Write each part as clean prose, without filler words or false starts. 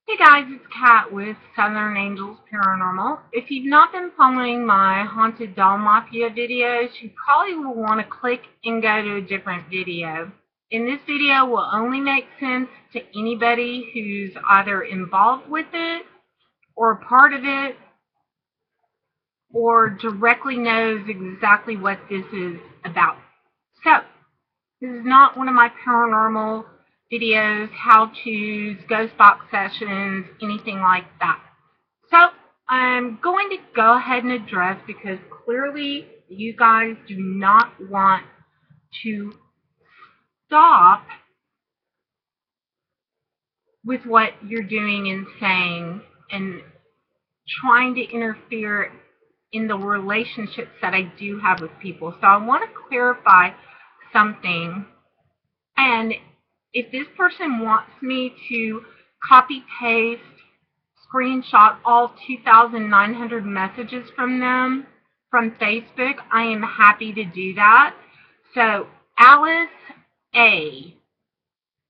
Hey guys, it's Kat with Southern Angels Paranormal. If you've not been following my Haunted Doll Mafia videos, you probably will want to click and go to a different video. In this video will only make sense to anybody who's either involved with it, or a part of it, or directly knows exactly what this is about. So, this is not one of my paranormal videos, how-tos, ghost box sessions, anything like that. So I'm going to go ahead and address, because clearly you guys do not want to stop with what you're doing and saying and trying to interfere in the relationships that I do have with people. So I want to clarify something. And if this person wants me to copy paste, screenshot all 2,900 messages from them from Facebook, I am happy to do that. So, Alice A.,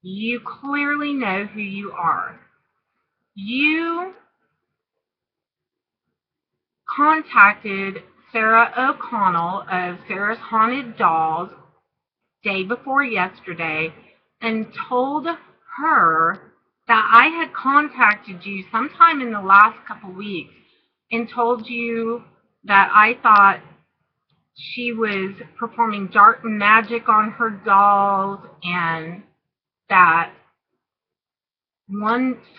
you clearly know who you are. You contacted Sarah O'Connell of Sarah's Haunted Dolls day before yesterday and told her that I had contacted you sometime in the last couple weeks and told you that I thought she was performing dark magic on her dolls, and that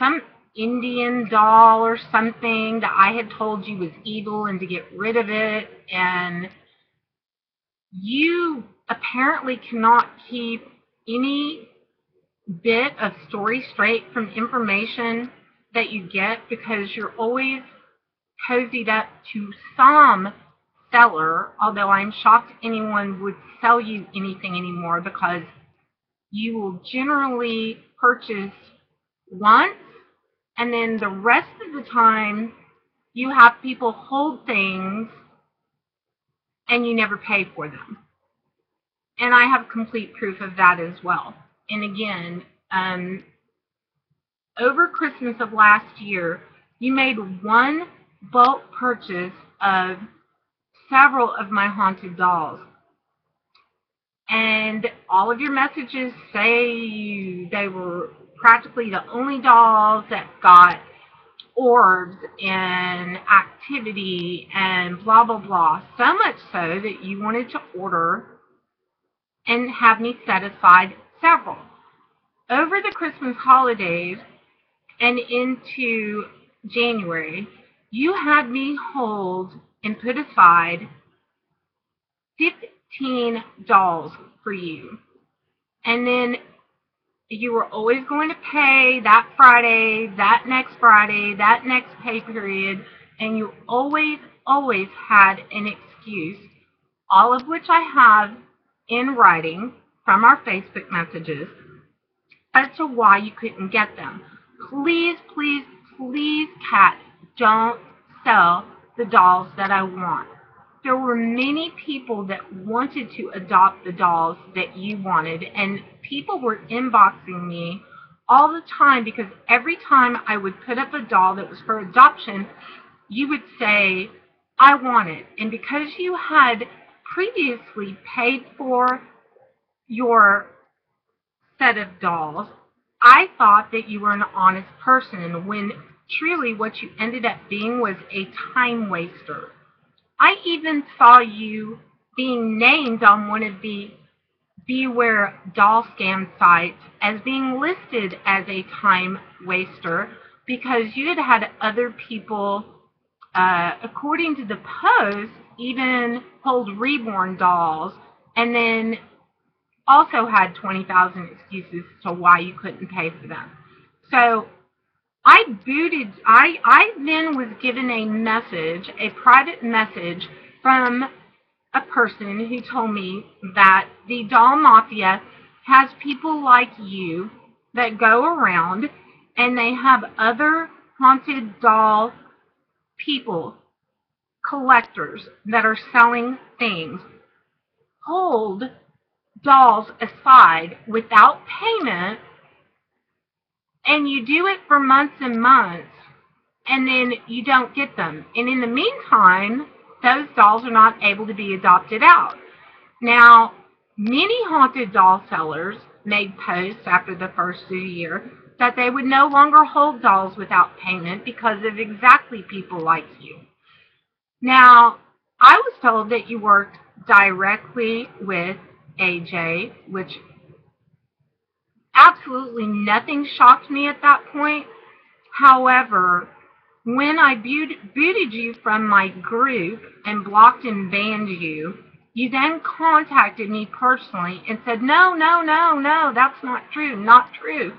some Indian doll or something that I had told you was evil and to get rid of it. And you apparently cannot keep any bit of story straight from information that you get, because you're always cozied up to some seller, although I'm shocked anyone would sell you anything anymore, because you will generally purchase once, and then the rest of the time you have people hold things and you never pay for them. And I have complete proof of that as well. And again, over Christmas of last year, you made one bulk purchase of several of my haunted dolls. And all of your messages say they were practically the only dolls that got orbs and activity and blah, blah, blah. So much so that you wanted to order and have me set aside several. Over the Christmas holidays and into January, you had me hold and put aside 15 dolls for you. And then you were always going to pay that Friday, that next pay period, and you always had an excuse, all of which I have in writing from our Facebook messages, as to why you couldn't get them. Please, please, please, Kat, don't sell the dolls that I want. There were many people that wanted to adopt the dolls that you wanted, and people were inboxing me all the time, because every time I would put up a doll that was for adoption, you would say, I want it. And because you had previously paid for your set of dolls, I thought that you were an honest person, when truly what you ended up being was a time waster. I even saw you being named on one of the Beware doll scam sites as being listed as a time waster, because you had had other people, according to the post, even hold reborn dolls, and then also had 20,000 excuses to why you couldn't pay for them. So I then was given a message, a private message from a person who told me that the doll mafia has people like you that go around, and they have other haunted doll people, collectors, that are selling things, hold dolls aside without payment, And you do it for months and months, and then you don't get them. And in the meantime, those dolls are not able to be adopted out. Now, many haunted doll sellers made posts after the first of the year that they would no longer hold dolls without payment because of exactly people like you. Now, I was told that you worked directly with AJ, which absolutely nothing shocked me at that point. However, when I booted you from my group and blocked and banned you, you then contacted me personally and said, no, no, no, no, that's not true, not true.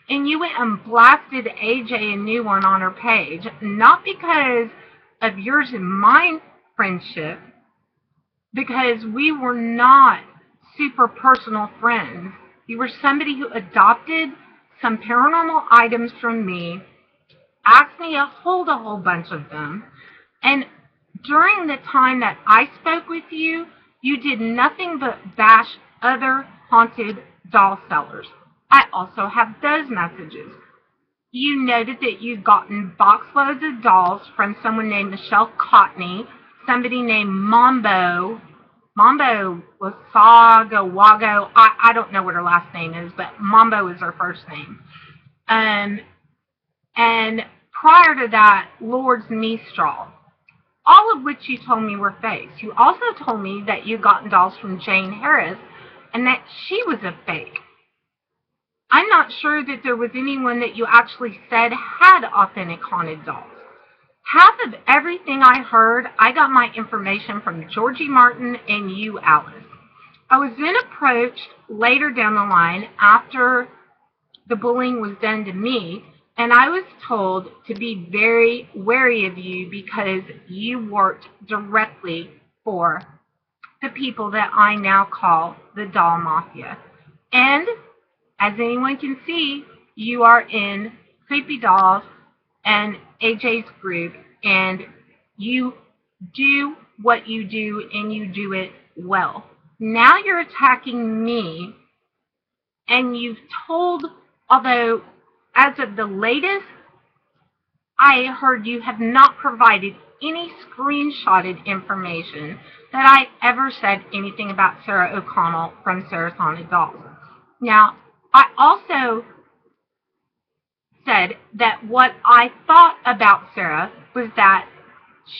And you went and blasted AJ a new one on her page, not because of yours and mine friendship, because we were not super personal friends. You were somebody who adopted some paranormal items from me, asked me to hold a whole bunch of them, and during the time that I spoke with you, you did nothing but bash other haunted doll sellers. I also have those messages. You noted that you'd gotten box loads of dolls from someone named Michelle Cotney, somebody named Mambo Wasago Wago. I don't know what her last name is, but Mambo is her first name. And prior to that, Lord's Mistral. All of which you told me were fakes. You also told me that you'd gotten dolls from Jane Harris and that she was a fake. I'm not sure that there was anyone that you actually said had authentic haunted dolls. Half of everything I heard, I got my information from Georgie Martin and you, Alice. I was then approached later down the line after the bullying was done to me, and I was told to be very wary of you because you worked directly for the people that I now call the Doll Mafia. And as anyone can see, you are in Creepy Dolls and AJ's group, and you do what you do, and you do it well. Now you're attacking me, and you've told, although as of the latest, I heard you have not provided any screenshotted information that I ever said anything about Sarah O'Connell from Sarah's Haunted Dolls. Now, I also said that what I thought about Sarah was that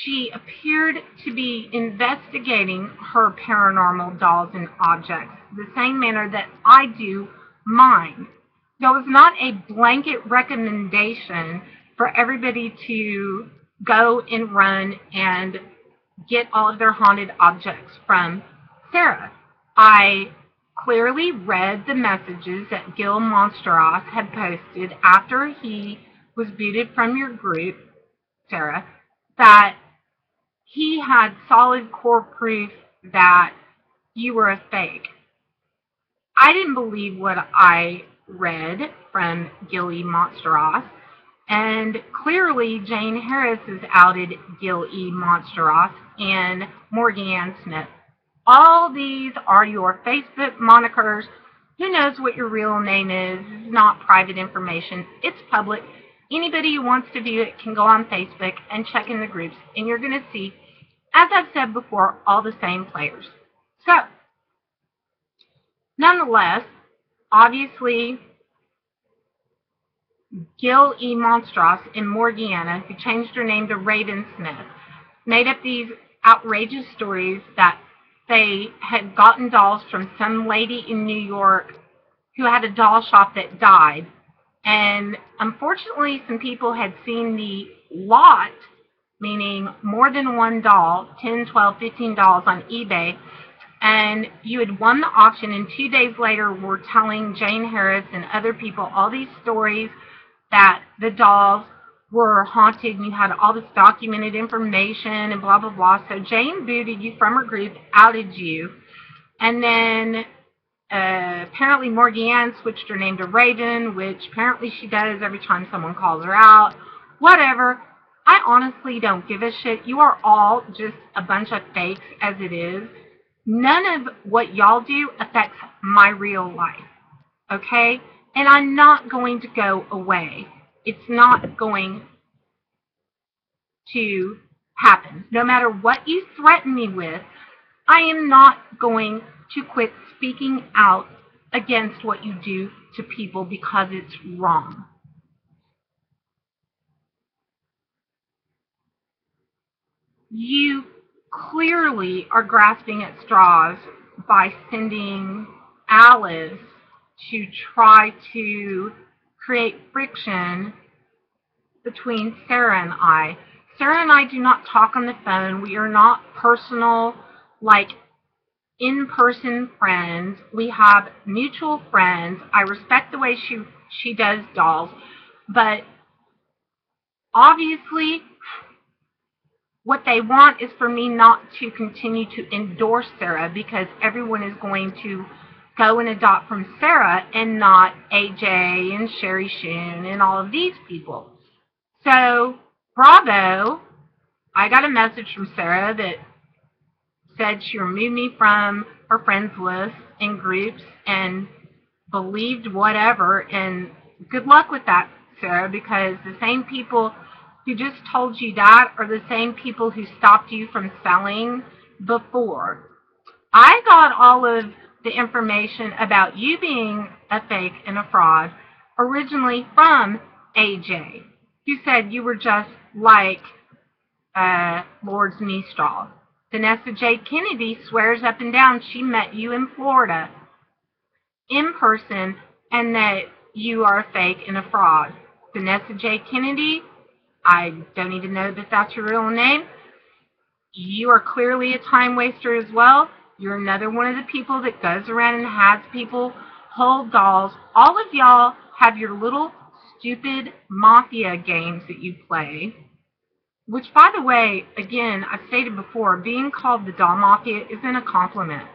she appeared to be investigating her paranormal dolls and objects the same manner that I do mine. There was not a blanket recommendation for everybody to go and run and get all of their haunted objects from Sarah. I clearly read the messages that Gil Monsteros had posted after he was booted from your group, Sarah, that he had solid core proof that you were a fake. I didn't believe what I read from Gilly Monsteros, and clearly Jane Harris has outed Gil E. Monsteros and Morgan Ann Smith. All these are your Facebook monikers. Who knows what your real name is? It's not private information. It's public. Anybody who wants to view it can go on Facebook and check in the groups, and you're going to see, as I've said before, all the same players. So, nonetheless, obviously, Gil E. Monstros and Morgiana, who changed her name to Raven Smith, made up these outrageous stories that they had gotten dolls from some lady in New York who had a doll shop that died. And unfortunately, some people had seen the lot, meaning more than one doll, 10, 12, 15 dolls on eBay, and you had won the auction, and 2 days later were telling Jane Harris and other people all these stories that the dolls were haunted, and you had all this documented information and blah, blah, blah. So Jane booted you from her group, outed you, and then apparently Morgan switched her name to Raven, which apparently she does every time someone calls her out. Whatever. I honestly don't give a shit. You are all just a bunch of fakes as it is. None of what y'all do affects my real life. Okay? And I'm not going to go away. It's not going to happen. No matter what you threaten me with, I am not going to quit speaking out against what you do to people because it's wrong. You clearly are grasping at straws by sending Alice to try to create friction between Sarah and I. Sarah and I do not talk on the phone. We are not personal, like in-person friends. We have mutual friends. I respect the way she does dolls, but obviously what they want is for me not to continue to endorse Sarah because everyone is going to go and adopt from Sarah and not AJ and Sherry Shun and all of these people. So, bravo. I got a message from Sarah that said she removed me from her friends list and groups and believed whatever. And good luck with that, Sarah, because the same people who just told you that are the same people who stopped you from selling before. I got all of the information about you being a fake and a fraud originally from AJ, who said you were just like Lord's Meestraw. Vanessa J. Kennedy swears up and down she met you in Florida in person and that you are a fake and a fraud. Vanessa J. Kennedy, I don't even know that that's your real name. You are clearly a time waster as well. You're another one of the people that goes around and has people hold dolls. All of y'all have your little stupid mafia games that you play. Which, by the way, again, I've stated before, being called the doll mafia isn't a compliment.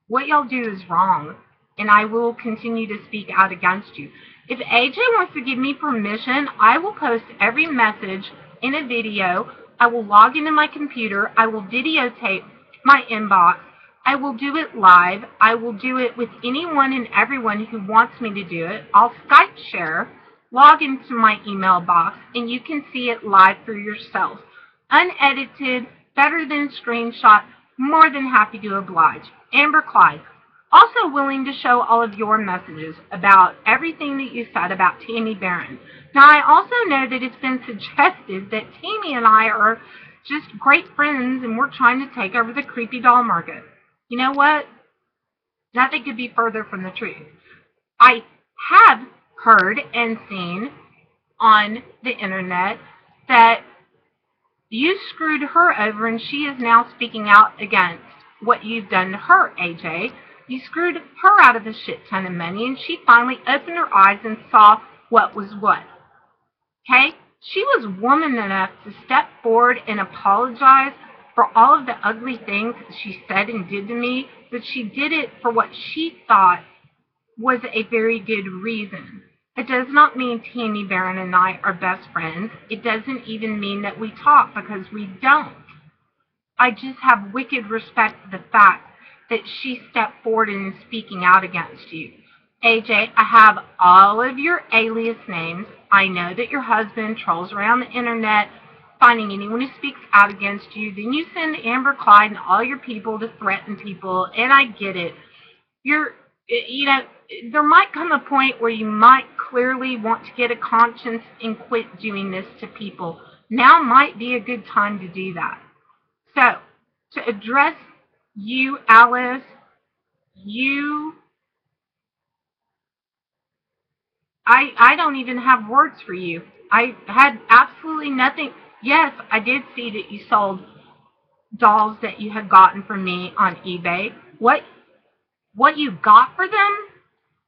What y'all do is wrong, and I will continue to speak out against you. If AJ wants to give me permission, I will post every message in a video. I will log into my computer. I will videotape my inbox. I will do it live. I will do it with anyone and everyone who wants me to do it. I'll Skype share, log into my email box, and you can see it live for yourself. Unedited, better than screenshot, more than happy to oblige. Amber Clyde, also willing to show all of your messages about everything that you said about Tammy Barron. Now, I also know that it's been suggested that Tammy and I are just great friends and we're trying to take over the creepy doll market. You know what? Nothing could be further from the truth. I have heard and seen on the internet that you screwed her over and she is now speaking out against what you've done to her, AJ. You screwed her out of a shit ton of money and she finally opened her eyes and saw what was what. Okay? She was woman enough to step forward and apologize for all of the ugly things she said and did to me, but she did it for what she thought was a very good reason. It does not mean Tammy Barron and I are best friends. It doesn't even mean that we talk, because we don't. I just have wicked respect for the fact that she stepped forward and is speaking out against you. AJ, I have all of your alias names. I know that your husband trolls around the internet finding anyone who speaks out against you. Then you send Amber Clyde and all your people to threaten people, and I get it. There might come a point where you might clearly want to get a conscience and quit doing this to people. Now might be a good time to do that. So, to address you, Alice, I don't even have words for you. I had absolutely nothing. Yes, I did see that you sold dolls that you had gotten from me on eBay. What you got for them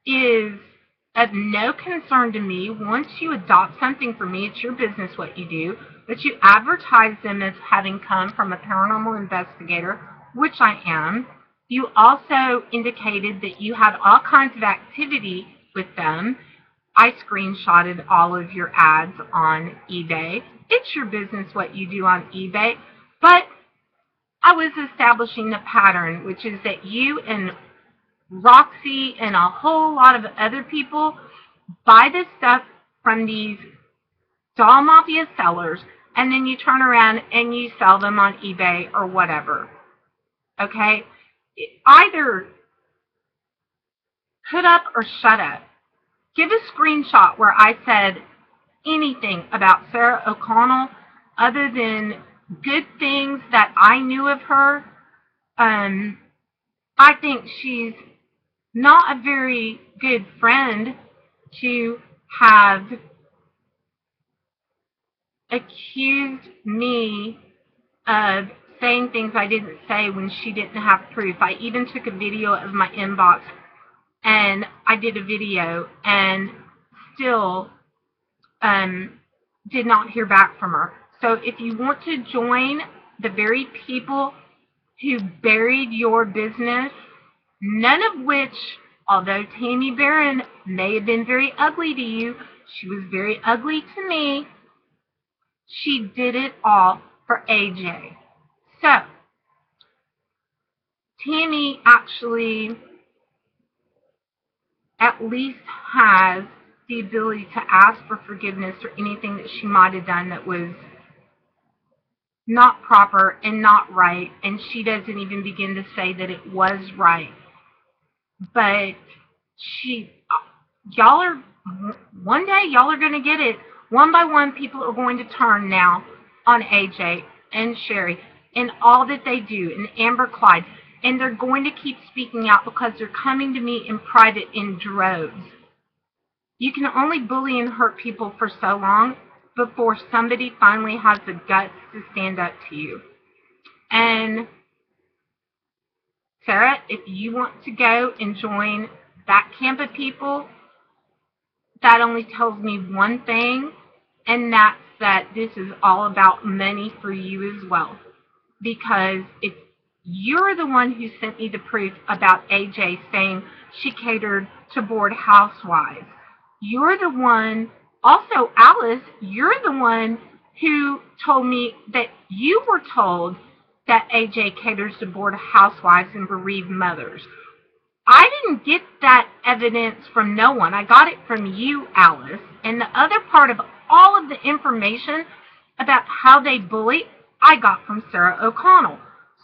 is of no concern to me. Once you adopt something from me, it's your business what you do. But you advertise them as having come from a paranormal investigator, which I am. You also indicated that you had all kinds of activity with them. I screenshotted all of your ads on eBay. It's your business what you do on eBay. But I was establishing the pattern, which is that you and Roxy and a whole lot of other people buy this stuff from these doll mafia sellers, and then you turn around and you sell them on eBay or whatever. Okay? Either put up or shut up. Give a screenshot where I said anything about Sarah O'Connell other than good things that I knew of her. I think she's not a very good friend to have accused me of saying things I didn't say when she didn't have proof. I even took a video of my inbox, and I did a video and still did not hear back from her. So if you want to join the very people who buried your business, none of which, although Tammy Barron may have been very ugly to you, she was very ugly to me. She did it all for AJ. So, Tammy actually at least has the ability to ask for forgiveness for anything that she might have done that was not proper and not right, and she doesn't even begin to say that it was right. But y'all are, one day y'all are going to get it. One by one, people are going to turn now on AJ and Sherri and all that they do, and Amber Clyde, and they're going to keep speaking out because they're coming to me in private in droves. You can only bully and hurt people for so long before somebody finally has the guts to stand up to you. And Sarah, if you want to go and join that camp of people, that only tells me one thing, and that's that this is all about money for you as well. Because if you're the one who sent me the proof about AJ saying she catered to bored housewives, you're the one, also Alice, you're the one who told me that you were told that AJ caters to bored housewives and bereaved mothers. I didn't get that evidence from no one. I got it from you, Alice. And the other part of all of the information about how they bully, I got from Sarah O'Connell.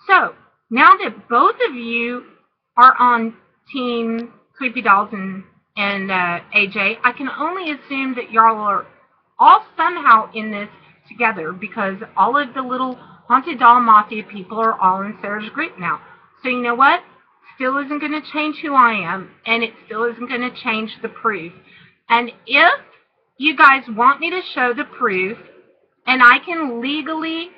So, now that both of you are on Team Creepy Dolls and AJ, I can only assume that y'all are all somehow in this together, because all of the little Haunted Doll Mafia people are all in Sarah's group now. So you know what? Still isn't going to change who I am, and it still isn't going to change the proof. And if you guys want me to show the proof, and I can legally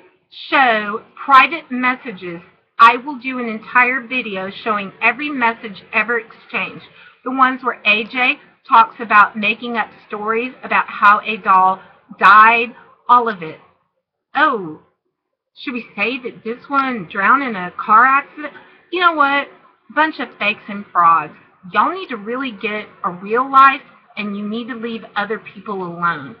show private messages, I will do an entire video showing every message ever exchanged. The ones where AJ talks about making up stories about how a doll died, all of it. Oh, should we say that this one drowned in a car accident? You know what? Bunch of fakes and frauds. Y'all need to really get a real life, and you need to leave other people alone.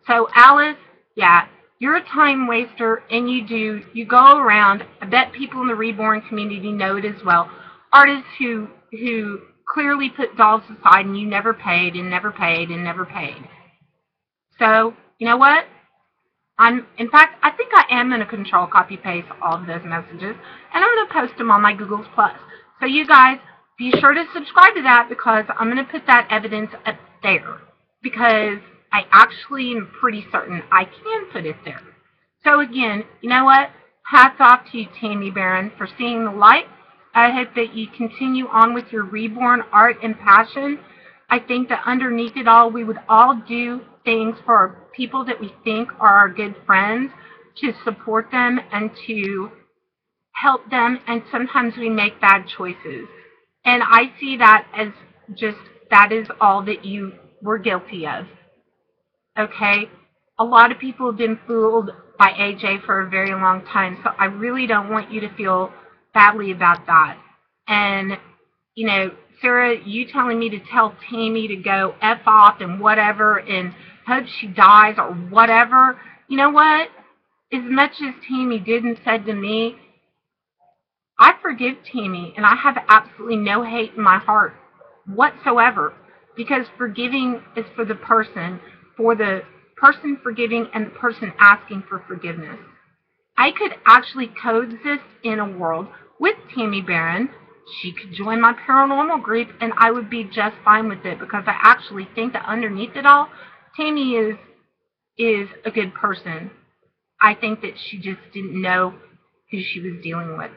So, Alice, yeah, you're a time waster, and you go around, I bet people in the reborn community know it as well, artists who clearly put dolls aside, and you never paid and never paid and never paid. So, you know what? In fact, I think I am going to control copy paste all of those messages, and I'm going to post them on my Google Plus. So you guys, be sure to subscribe to that, because I'm going to put that evidence up there, because I actually am pretty certain I can put it there. So again, you know what? Hats off to you, Tammy Barron, for seeing the light. I hope that you continue on with your reborn art and passion. I think that underneath it all, we would all do things for people that we think are our good friends, to support them and to help them, and sometimes we make bad choices. And I see that as just, that is all that you were guilty of. Okay? A lot of people have been fooled by AJ for a very long time, so I really don't want you to feel badly about that. And, you know, Sarah, you telling me to tell Tammy to go F off and whatever and hope she dies or whatever, you know what? As much as Tammy did and said to me, I forgive Tammy, and I have absolutely no hate in my heart whatsoever. because forgiving is for the person forgiving and the person asking for forgiveness. I could actually coexist in a world with Tammy Barron. She could join my paranormal group and I would be just fine with it, because I actually think that underneath it all, Tammy is a good person. I think that she just didn't know who she was dealing with.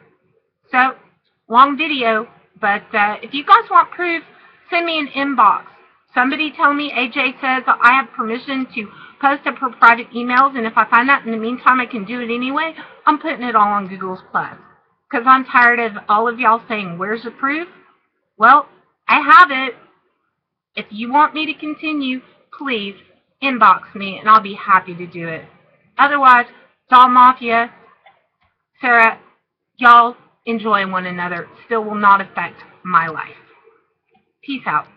So, long video, but if you guys want proof, send me an inbox. Somebody tell me AJ says I have permission to post up her private emails, and if I find that in the meantime I can do it anyway, I'm putting it all on Google's Plus. Because I'm tired of all of y'all saying, where's the proof? Well, I have it. If you want me to continue, please inbox me and I'll be happy to do it. Otherwise, Doll Mafia, Sarah, y'all enjoy one another. Still will not affect my life. Peace out.